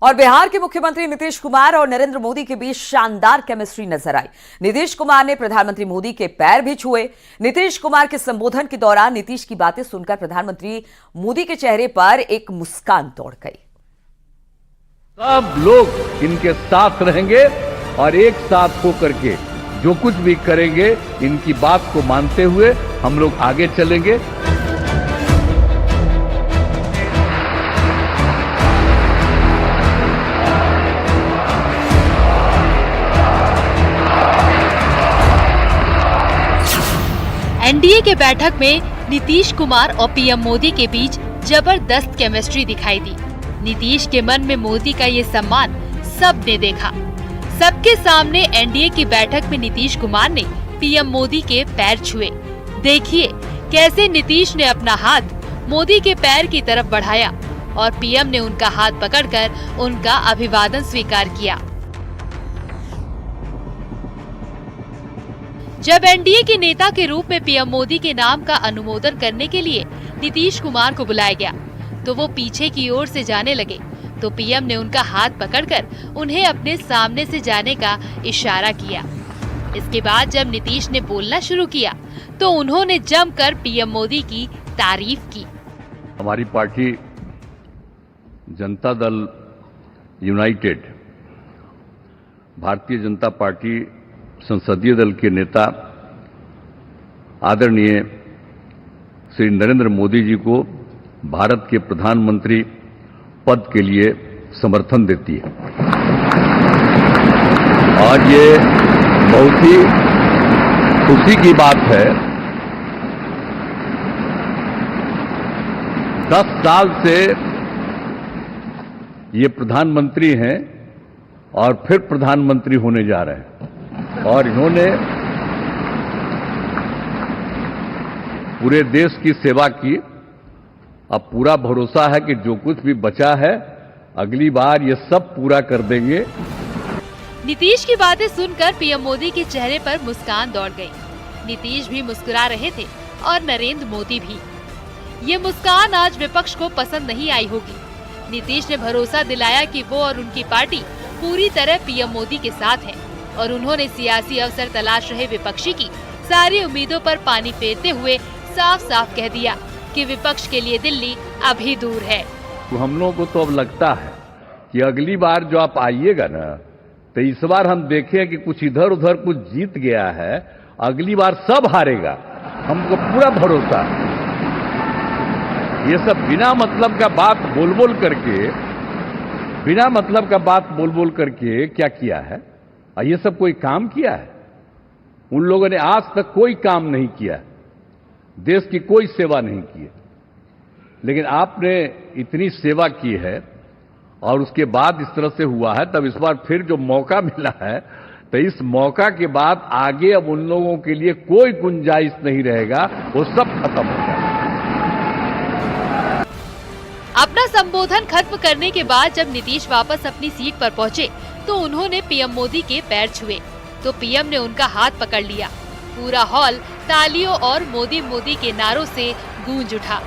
और बिहार के मुख्यमंत्री नीतीश कुमार और नरेंद्र मोदी के बीच शानदार केमिस्ट्री नजर आई। नीतीश कुमार ने प्रधानमंत्री मोदी के पैर भी छुए। नीतीश कुमार के संबोधन के दौरान नीतीश की बातें सुनकर प्रधानमंत्री मोदी के चेहरे पर एक मुस्कान दौड़ गई। सब लोग इनके साथ रहेंगे और एक साथ होकर के जो कुछ भी करेंगे इनकी बात को मानते हुए हम लोग आगे चलेंगे। एनडीए के बैठक में नीतीश कुमार और पीएम मोदी के बीच जबरदस्त केमिस्ट्री दिखाई दी। नीतीश के मन में मोदी का ये सम्मान सबने देखा। सबके सामने एनडीए की बैठक में नीतीश कुमार ने पीएम मोदी के पैर छुए। देखिए कैसे नीतीश ने अपना हाथ मोदी के पैर की तरफ बढ़ाया और पीएम ने उनका हाथ पकड़कर उनका अभिवादन स्वीकार किया। जब एनडीए के नेता के रूप में पीएम मोदी के नाम का अनुमोदन करने के लिए नीतीश कुमार को बुलाया गया तो वो पीछे की ओर से जाने लगे तो पीएम ने उनका हाथ पकड़कर उन्हें अपने सामने से जाने का इशारा किया। इसके बाद जब नीतीश ने बोलना शुरू किया तो उन्होंने जमकर पीएम मोदी की तारीफ की। हमारी party Janata Dal United Bharatiya Janata party संसदीय दल के नेता आदरणीय श्री नरेंद्र मोदी जी को भारत के प्रधानमंत्री पद के लिए समर्थन देती है और ये बहुत ही खुशी की बात है। 10 साल से ये प्रधानमंत्री हैं और फिर प्रधानमंत्री होने जा रहे हैं और इन्होंने पूरे देश की सेवा की। अब पूरा भरोसा है कि जो कुछ भी बचा है अगली बार ये सब पूरा कर देंगे। नीतीश की बातें सुनकर पीएम मोदी के चेहरे पर मुस्कान दौड़ गई। नीतीश भी मुस्कुरा रहे थे और नरेंद्र मोदी भी। ये मुस्कान आज विपक्ष को पसंद नहीं आई होगी। नीतीश ने भरोसा दिलाया कि वो और उनकी पार्टी पूरी तरह पीएम मोदी के साथ है और उन्होंने सियासी अवसर तलाश रहे विपक्षी की सारी उम्मीदों पर पानी फेरते हुए साफ साफ कह दिया कि विपक्ष के लिए दिल्ली अभी दूर है। तो हम लोगों को तो अब लगता है कि अगली बार जो आप आइएगा ना तो इस बार हम देखें कि कुछ इधर उधर कुछ जीत गया है, अगली बार सब हारेगा। हमको पूरा भरोसा है। ये सब बिना मतलब का बात बोल बोल करके क्या किया है? ये सब कोई काम किया है? उन लोगों ने आज तक कोई काम नहीं किया, देश की कोई सेवा नहीं की है। लेकिन आपने इतनी सेवा की है और उसके बाद इस तरह से हुआ है, तब इस बार फिर जो मौका मिला है तो इस मौका के बाद आगे अब उन लोगों के लिए कोई गुंजाइश नहीं रहेगा, वो सब खत्म हो जाएगा। अपना संबोधन खत्म करने के बाद जब नीतीश वापस अपनी सीट पर पहुंचे तो उन्होंने पीएम मोदी के पैर छुए तो पीएम ने उनका हाथ पकड़ लिया। पूरा हॉल तालियों और मोदी मोदी के नारों से गूंज उठा।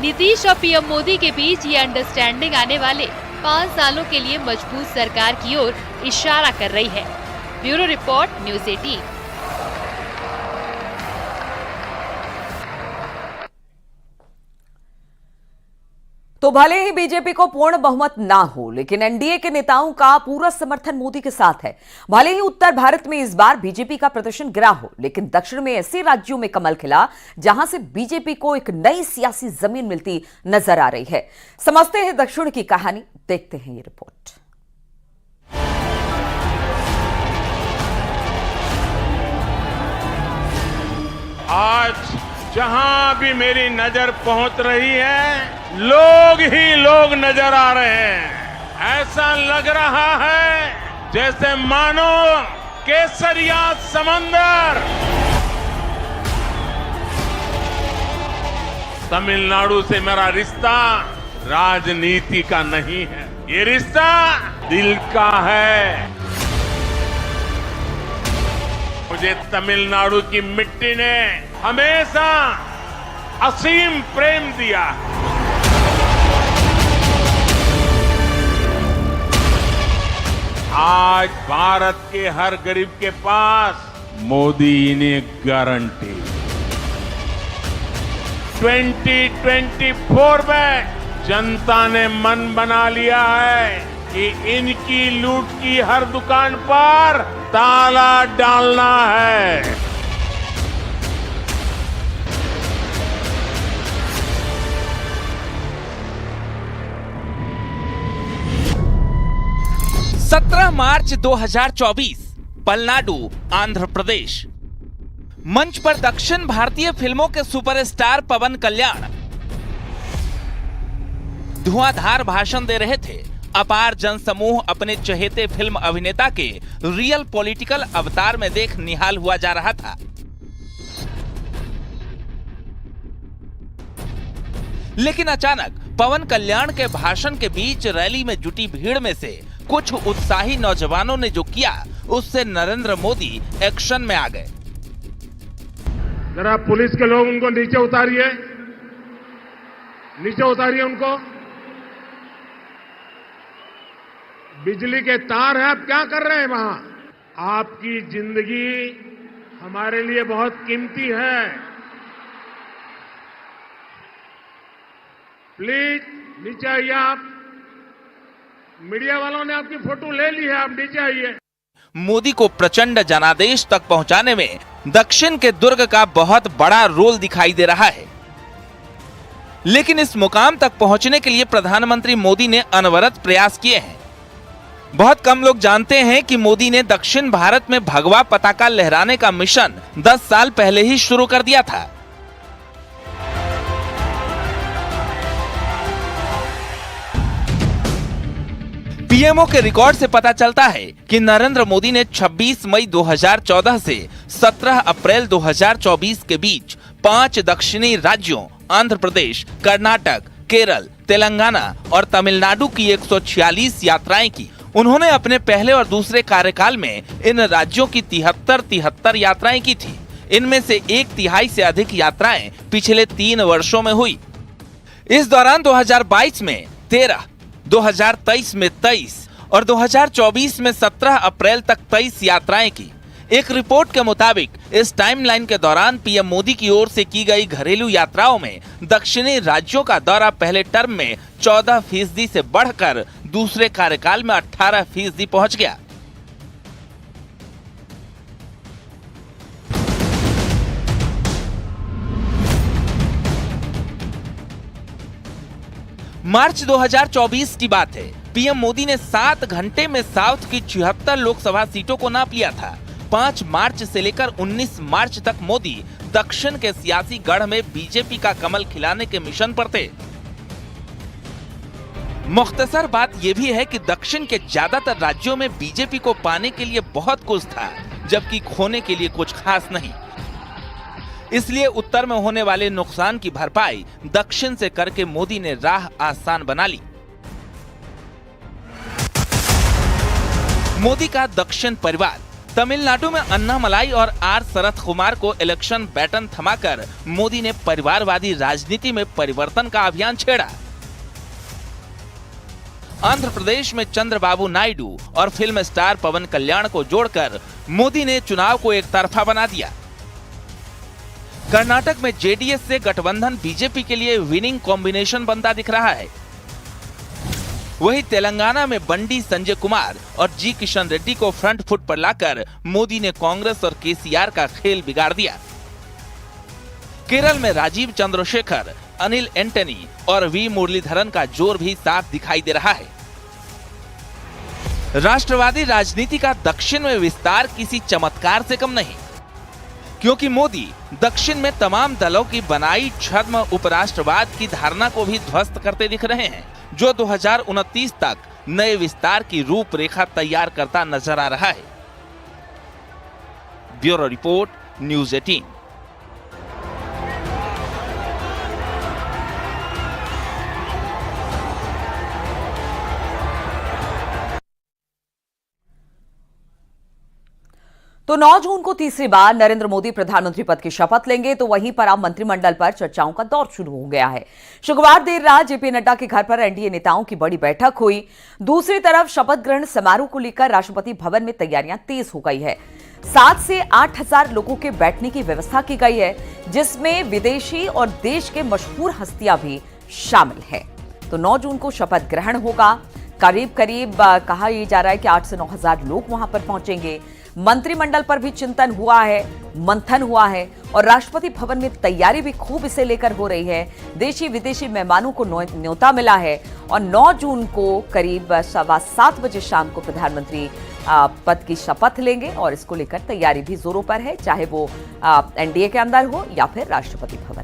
नीतीश और पीएम मोदी के बीच ये अंडरस्टैंडिंग आने वाले 5 सालों के लिए मजबूत सरकार की ओर इशारा कर रही है। Bureau report, news 18। तो भले ही बीजेपी को पूर्ण बहुमत ना हो, लेकिन एनडीए के नेताओं का पूरा समर्थन मोदी के साथ है। भले ही उत्तर भारत में इस बार बीजेपी का प्रदर्शन गिरा हो, लेकिन दक्षिण में ऐसे राज्यों में कमल खिला जहां से बीजेपी को एक नई सियासी जमीन मिलती नजर आ रही है। समझते हैं दक्षिण की कहानी, देखते हैं ये रिपोर्ट। आज जहां भी मेरी नजर पहुंच रही है, लोग ही लोग नजर आ रहे हैं। ऐसा लग रहा है जैसे मानो केसरिया समंदर तमिलनाडु से मेरा रिश्ता राजनीति का नहीं है, ये रिश्ता दिल का है। मुझे तमिलनाडु की मिट्टी ने हमेशा असीम प्रेम दिया। आज भारत के हर गरीब के पास मोदी ने गारंटी 2024 में जनता ने मन बना लिया है कि इनकी लूट की हर दुकान पर ताला डालना है। मार्च 2024 पलनाडु आंध्र प्रदेश। मंच पर दक्षिण भारतीय फिल्मों के सुपरस्टार पवन कल्याण धुआंधार भाषण दे रहे थे। अपार जनसमूह अपने चहेते फिल्म अभिनेता के रियल पॉलिटिकल अवतार में देख निहाल हुआ जा रहा था। लेकिन अचानक पवन कल्याण के भाषण के बीच रैली में जुटी भीड़ में से कुछ उत्साही नौजवानों ने जो किया, उससे नरेंद्र मोदी एक्शन में आ गए। जरा पुलिस के लोग उनको नीचे उतारिए, नीचे उतारिए उनको। बिजली के तार हैं, आप क्या कर रहे हैं वहां? आपकी जिंदगी हमारे लिए बहुत कीमती है। प्लीज नीचे आइए आप। मीडिया वालों ने आपकी फोटो ले ली है, आप नीचे आइए। मोदी को प्रचंड जनादेश तक पहुंचाने में दक्षिण के दुर्ग का बहुत बड़ा रोल दिखाई दे रहा है। लेकिन इस मुकाम तक पहुंचने के लिए प्रधानमंत्री मोदी ने अनवरत प्रयास किए हैं। बहुत कम लोग जानते हैं कि मोदी ने दक्षिण भारत में भगवा पताका लहराने का मिशन 10 साल पहले ही शुरू कर दिया था। पीएमओ के रिकॉर्ड से पता चलता है कि नरेंद्र मोदी ने 26 मई 2014 से 17 अप्रैल 2024 के बीच 5 दक्षिणी राज्यों आंध्र प्रदेश, कर्नाटक, केरल, तेलंगाना और तमिलनाडु की 146 यात्राएं की। उन्होंने अपने पहले और दूसरे कार्यकाल में इन राज्यों की 73 यात्राएं की थी। इनमें से 1/3 से अधिक यात्राएं पिछले 3 वर्षों में हुई। इस दौरान 2022 में 13, 2023 में 23 और 2024 में 17 अप्रैल तक 23 यात्राएं की। एक रिपोर्ट के मुताबिक इस टाइमलाइन के दौरान पीएम मोदी की ओर से की गई घरेलू यात्राओं में दक्षिणी राज्यों का दौरा पहले टर्म में 14% से बढ़कर दूसरे कार्यकाल में 18% पहुंच गया। मार्च 2024 की बात है। पीएम मोदी ने 7 घंटे में साउथ की 76 लोकसभा सीटों को नाप लिया था। 5 मार्च से लेकर 19 मार्च तक मोदी दक्षिण के सियासी गढ़ में बीजेपी का कमल खिलाने के मिशन पर थे। मुख्तसर बात यह भी है कि दक्षिण के ज्यादातर राज्यों में बीजेपी को पाने के लिए बहुत कुछ था, जबकि खोने के लिए कुछ खास नहीं। इसलिए उत्तर में होने वाले नुकसान की भरपाई दक्षिण से करके मोदी ने राह आसान बना ली। मोदी का दक्षिण परिवार। तमिलनाडु में अन्नामलाई और आर शरथ कुमार को इलेक्शन बैटन थमाकर मोदी ने परिवारवादी राजनीति में परिवर्तन का अभियान छेड़ा। आंध्र प्रदेश में चंद्रबाबू नायडू और फिल्म स्टार पवन कल्याण को जोड़कर मोदी ने चुनाव को एक तरफा बना दिया। कर्नाटक में जेडीएस से गठबंधन बीजेपी के लिए विनिंग कॉम्बिनेशन बनता दिख रहा है। वहीं तेलंगाना में बंडी संजय कुमार और जी किशन रेड्डी को फ्रंट फुट पर लाकर मोदी ने कांग्रेस और केसीआर का खेल बिगाड़ दिया। केरल में राजीव चंद्रशेखर, अनिल एंटनी और वी मुरलीधरन का जोर भी साफ दिखाई दे रहा है। राष्ट्रवादी राजनीति का दक्षिण में विस्तार किसी चमत्कार से कम नहीं, क्योंकि मोदी दक्षिण में तमाम दलों की बनाई छद्म उपराष्ट्रवाद की धारणा को भी ध्वस्त करते दिख रहे हैं, जो 2029 तक नए विस्तार की रूपरेखा तैयार करता नजर आ रहा है। Bureau report, news 18। तो 9 जून को तीसरी बार नरेंद्र मोदी प्रधानमंत्री पद की शपथ लेंगे, तो वहीं पर अब मंत्रिमंडल पर चर्चाओं का दौर शुरू हो गया है। शुक्रवार देर रात जेपी नड्डा के घर पर एनडीए नेताओं की बड़ी बैठक हुई। दूसरी तरफ शपथ ग्रहण समारोह को लेकर राष्ट्रपति भवन में तैयारियां तेज हो गई है। 7 से 8,000 लोगों के बैठने की व्यवस्था की गई है, जिसमें विदेशी और देश के मशहूर हस्तियां भी शामिल है। तो 9 जून को शपथ ग्रहण होगा। करीब कहा यह जा रहा है कि 8 से 9,000 लोग वहां पर पहुंचेंगे। मंत्रिमंडल पर भी चिंतन हुआ है, मंथन हुआ है और राष्ट्रपति भवन में तैयारी भी खूब इसे लेकर हो रही है। देशी विदेशी मेहमानों को न्योता मिला है और 9 जून को करीब 7:15 बजे शाम को प्रधानमंत्री पद की शपथ लेंगे और इसको लेकर तैयारी भी जोरों पर है, चाहे वो एनडीए के अंदर हो या फिर राष्ट्रपति भवन।